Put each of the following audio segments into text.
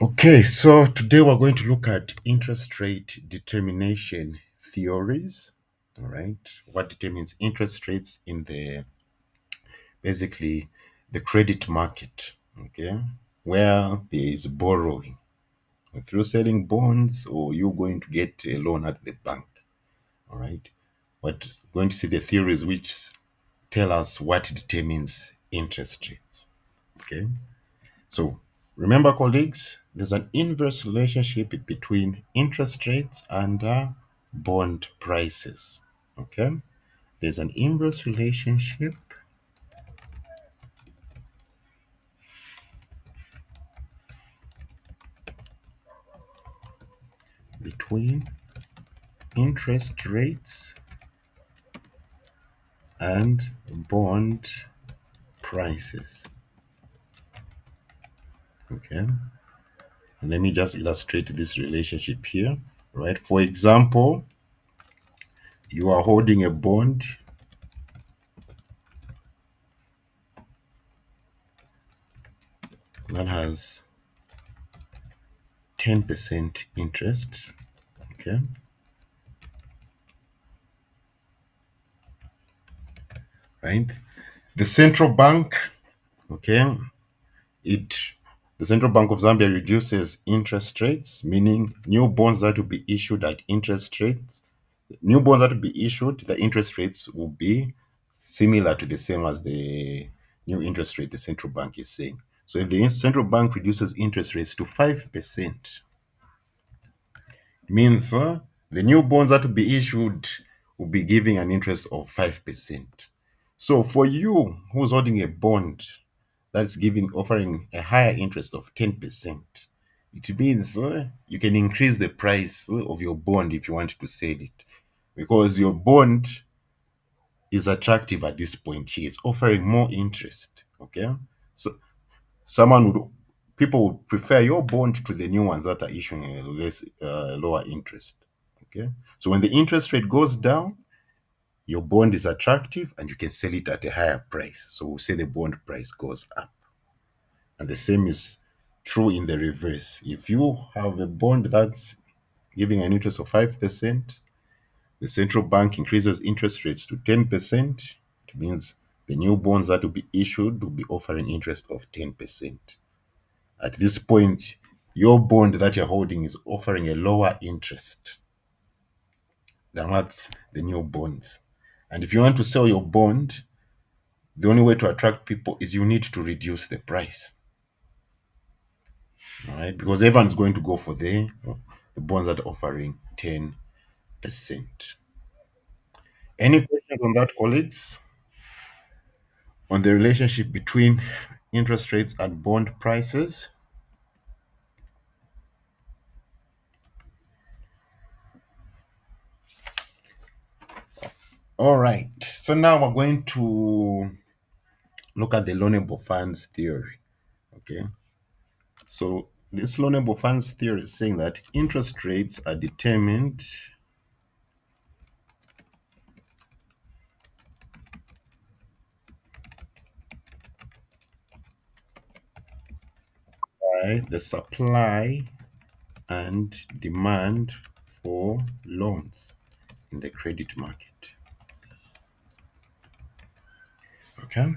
Okay, so today we're going to look at interest rate determination theories. All right, what determines interest rates in the basically the credit market? Okay, where there is borrowing through selling bonds, or you're going to get a loan at the bank. All right, but going to see the theories which tell us what determines interest rates. Okay. So remember, colleagues, there's an inverse relationship between interest rates and bond prices. Okay, there's an inverse relationship between interest rates and bond prices. Okay, and let me just illustrate this relationship here. Right, for example, you are holding a bond that has 10% interest. Okay, right? The central bank, okay, it the Central Bank of Zambia reduces interest rates, meaning new bonds that will be issued at interest rates. New bonds that will be issued, the interest rates will be similar to the same as the new interest rate the central bank is saying. So if the central bank reduces interest rates to 5%, means the new bonds that will be issued will be giving an interest of 5%. So for you who's holding a bond that's giving offering a higher interest of 10%, it means you can increase the price of your bond if you want to sell it, because your bond is attractive at this point here. It's offering more interest. Okay. So someone would people would prefer your bond to the new ones that are issuing a less lower interest. Okay, so when the interest rate goes down, your bond is attractive and you can sell it at a higher price. So we'll say the bond price goes up. And the same is true in the reverse. If you have a bond that's giving an interest of 5%, the central bank increases interest rates to 10%. It means the new bonds that will be issued will be offering interest of 10%. At this point, your bond that you're holding is offering a lower interest than what's the new bonds. And if you want to sell your bond, the only way to attract people is you need to reduce the price. All right, because everyone's going to go for the bonds that are offering 10%. Any questions on that, colleagues? On the relationship between interest rates and bond prices? All right. So now we're going to look at the loanable funds theory. Okay. So this loanable funds theory is saying that interest rates are determined by the supply and demand for loans in the credit market. Okay.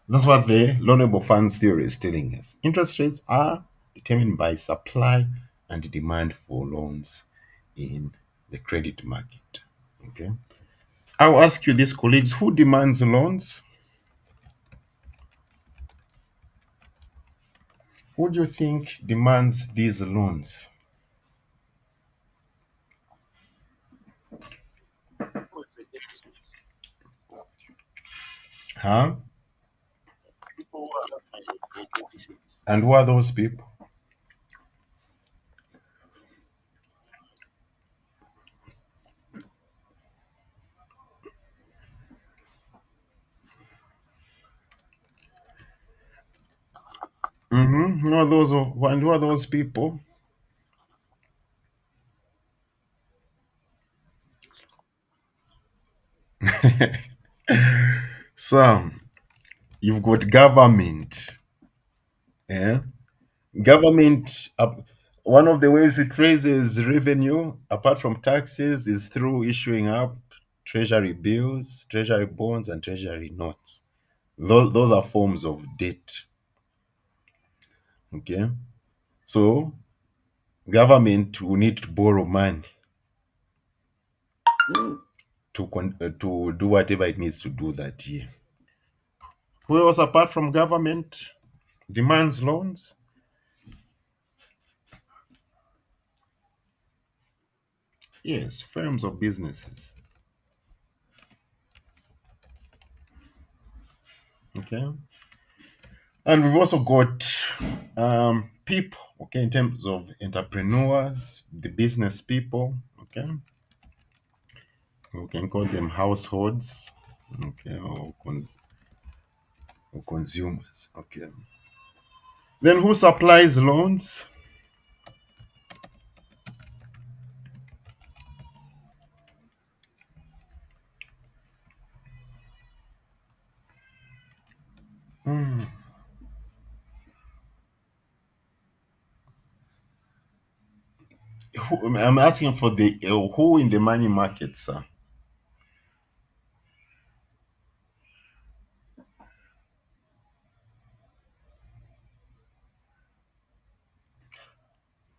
That's what the loanable funds theory is telling us. Interest rates are determined by supply and demand for loans in the credit market. Okay. I'll ask you this, colleagues, who demands loans? Who do you think demands these loans? Huh? And who are those people? Mm-hmm. Who are those people? So you've got government, eh? Government, one of the ways it raises revenue, apart from taxes, is through issuing up treasury bills, treasury bonds, and treasury notes. Those are forms of debt. Okay. So government will need to borrow money to do whatever it needs to do that year. Who else apart from government demands loans? Yes, firms or businesses. Okay. And we've also got people, okay, in terms of entrepreneurs, the business people, okay. We can call them households, okay, or consumers, okay. Then who supplies loans? Hmm. I'm asking for the who in the money market, sir.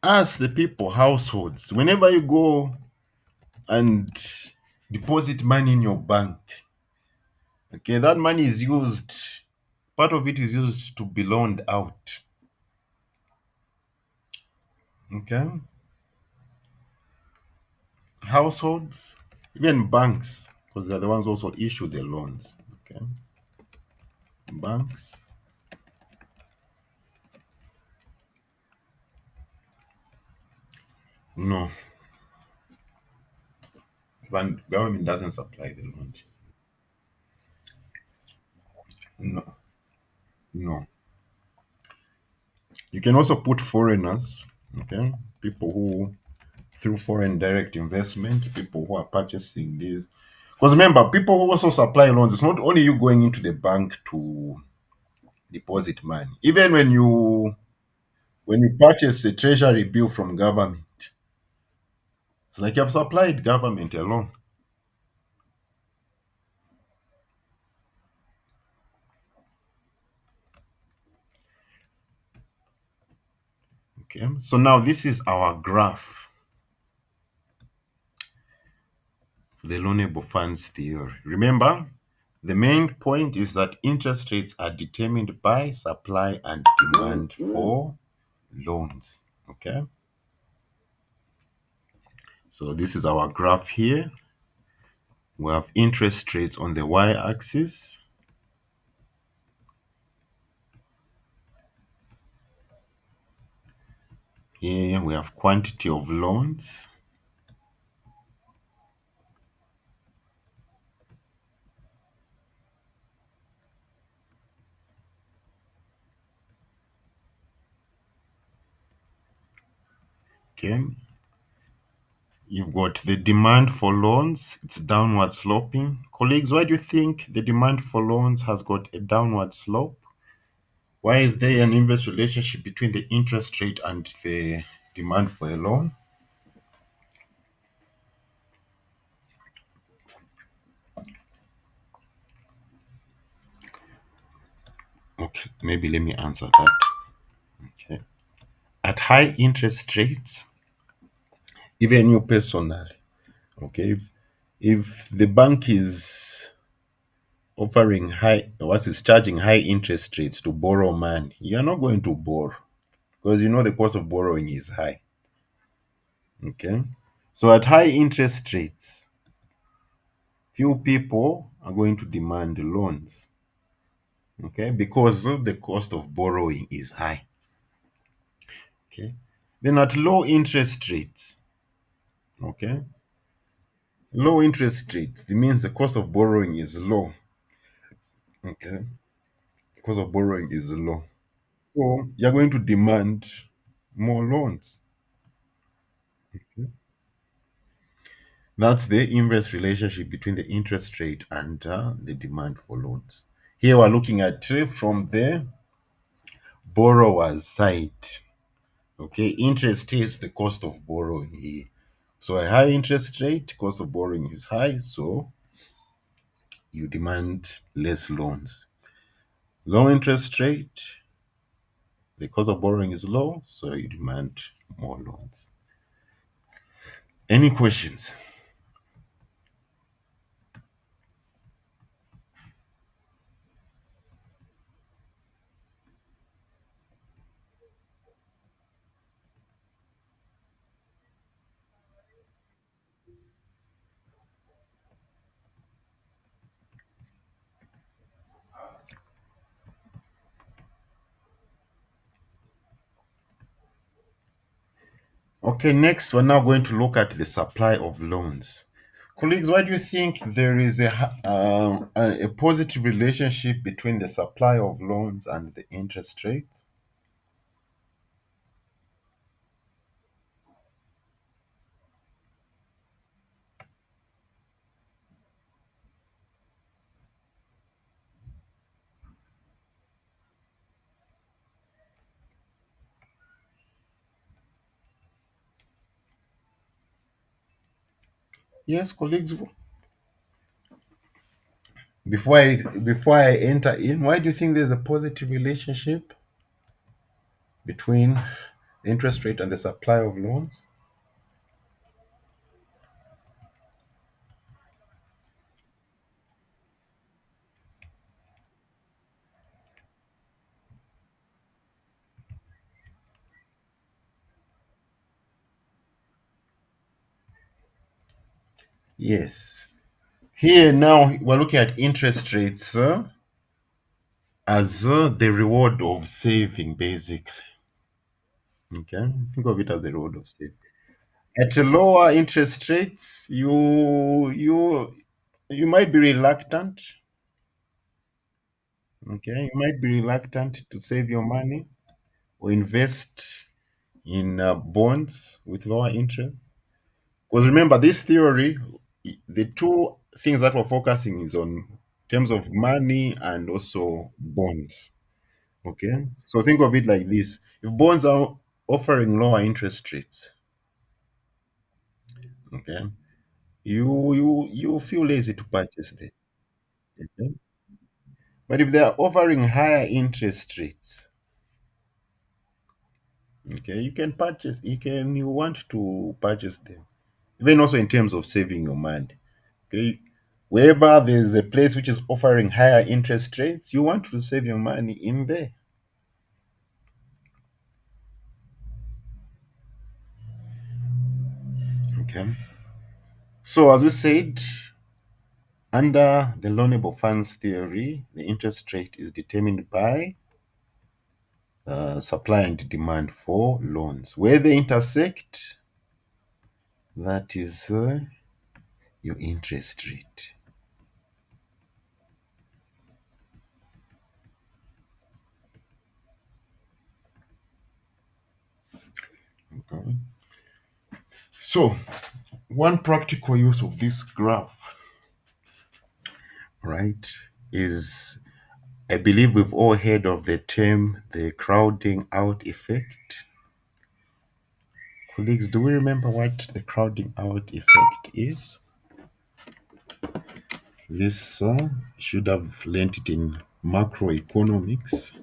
As the people, households, whenever you go and deposit money in your bank, okay, that money is used, part of it is used to be loaned out. Okay. Households, even banks, because they're the ones also issue the loans. Okay. Banks, no. Government doesn't supply the loans. No, no. You can also put foreigners, okay, people who through foreign direct investment, people who are purchasing these. Because remember, people who also supply loans, it's not only you going into the bank to deposit money. Even when you purchase a treasury bill from government, it's like you've supplied government a loan. Okay. So now this is our graph, the loanable funds theory. Remember, the main point is that interest rates are determined by supply and demand for loans. Okay. So this is our graph here. We have interest rates on the y-axis. Here we have quantity of loans. Okay. You've got the demand for loans. It's downward sloping. Colleagues, why do you think the demand for loans has got a downward slope? Why is there an inverse relationship between the interest rate and the demand for a loan? Okay, maybe let me answer that. Okay. At high interest rates, even you personally, okay, if the bank is offering high, what is charging high interest rates to borrow money, you're not going to borrow because you know the cost of borrowing is high. Okay. So at high interest rates, few people are going to demand loans. Okay, because the cost of borrowing is high. Okay. Then at low interest rates, okay, low interest rates, it means the cost of borrowing is low. Okay. The cost of borrowing is low. So you're going to demand more loans. That's the inverse relationship between the interest rate and the demand for loans. Here we're looking at from the borrower's side. Okay, interest is the cost of borrowing here. So a high interest rate, cost of borrowing is high, so you demand less loans. Low interest rate, the cost of borrowing is low, so you demand more loans. Any questions? Okay, next we're now going to look at the supply of loans. Colleagues, why do you think there is a positive relationship between the supply of loans and the interest rate? Yes, colleagues, before I enter in, why do you think there's a positive relationship between the interest rate and the supply of loans? Yes. Here now we're looking at interest rates as the reward of saving, basically. Okay, think of it as the reward of saving. At a lower interest rates, you might be reluctant. Okay, you might be reluctant to save your money or invest in bonds with lower interest. Because remember, this theory, the two things that we're focusing is on terms of money and also bonds. Okay, so think of it like this: if bonds are offering lower interest rates, okay, you feel lazy to purchase them. Okay? But if they are offering higher interest rates, okay, you want to purchase them. Even also in terms of saving your money. Okay. Wherever there's a place which is offering higher interest rates, you want to save your money in there. Okay. So as we said, under the loanable funds theory, the interest rate is determined by supply and demand for loans. Where they intersect, that is your interest rate. Okay. So, one practical use of this graph, right, is I believe we've all heard of the term the crowding out effect. Colleagues, do we remember what the crowding out effect is? This should have learned it in macroeconomics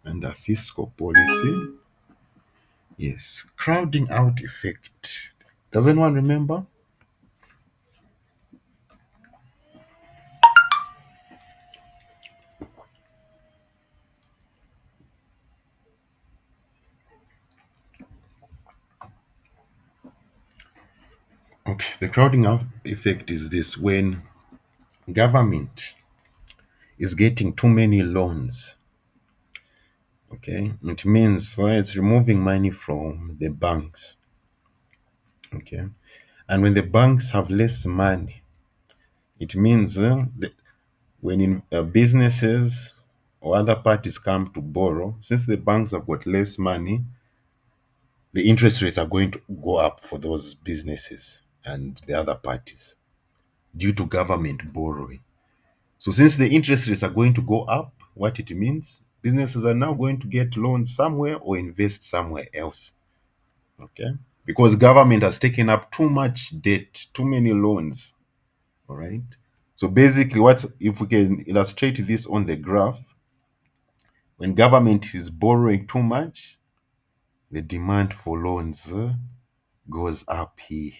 and fiscal policy. Yes, crowding out effect. Does anyone remember? Okay, the crowding out effect is this: when government is getting too many loans, okay, it means it's removing money from the banks, okay, and when the banks have less money, it means businesses or other parties come to borrow, since the banks have got less money, the interest rates are going to go up for those businesses and the other parties due to government borrowing. So since the interest rates are going to go up, what it means, Businesses are now going to get loans somewhere or invest somewhere else. Okay. Because government has taken up too much debt, too many loans. All right. So basically, what if we can illustrate this on the graph? When government is borrowing too much, the demand for loans goes up here.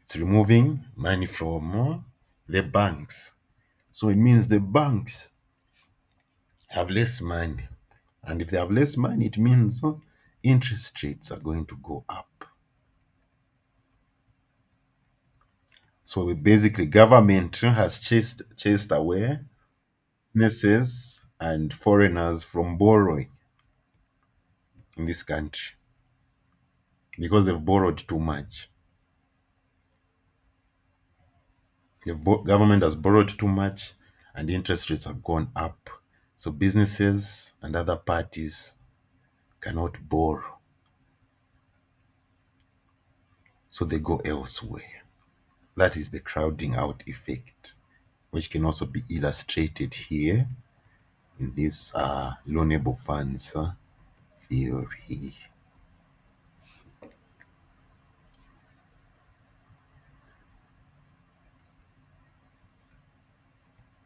It's removing money from the banks. So it means the banks have less money. And if they have less money, it means interest rates are going to go up. So basically, government has chased away businesses and foreigners from borrowing in this country because they've borrowed too much. Government has borrowed too much, and interest rates have gone up. So businesses and other parties cannot borrow, so they go elsewhere. That is the crowding out effect, which can also be illustrated here in this loanable funds theory.